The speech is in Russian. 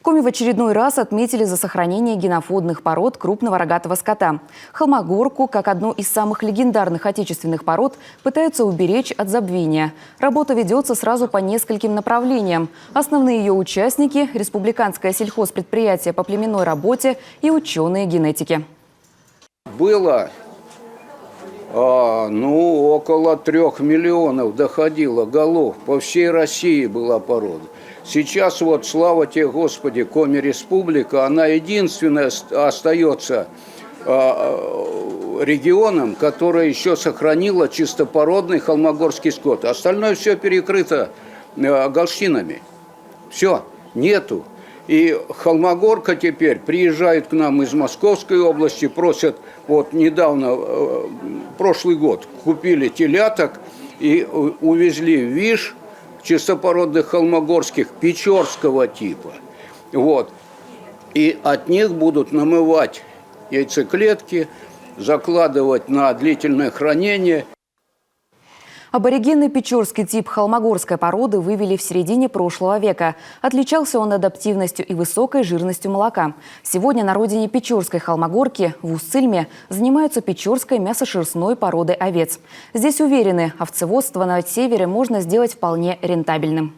Коми в очередной раз отметили за сохранение генофондных пород крупного рогатого скота. Холмогорку, как одну из самых легендарных отечественных пород, пытаются уберечь от забвения. Работа ведется сразу по нескольким направлениям. Основные ее участники – Республиканское сельхозпредприятие по племенной работе и ученые генетики. Было около 3 миллионов доходило голов. По всей России была порода. Сейчас вот, слава тебе, Господи, Коми Республика, она единственная остается регионом, который еще сохранила чистопородный холмогорский скот. Остальное все перекрыто галштинами. Все, нету. И холмогорка теперь приезжает к нам из Московской области, просят, вот недавно, прошлый год, купили теляток и увезли в Виш чистопородных холмогорских печорского типа. Вот. И от них будут намывать яйцеклетки, закладывать на длительное хранение. Аборигенный печорский тип холмогорской породы вывели в середине прошлого века. Отличался он адаптивностью и высокой жирностью молока. Сегодня на родине печорской холмогорки, в Устцильме, занимаются печорской мясошерстной породой овец. Здесь уверены, овцеводство на севере можно сделать вполне рентабельным.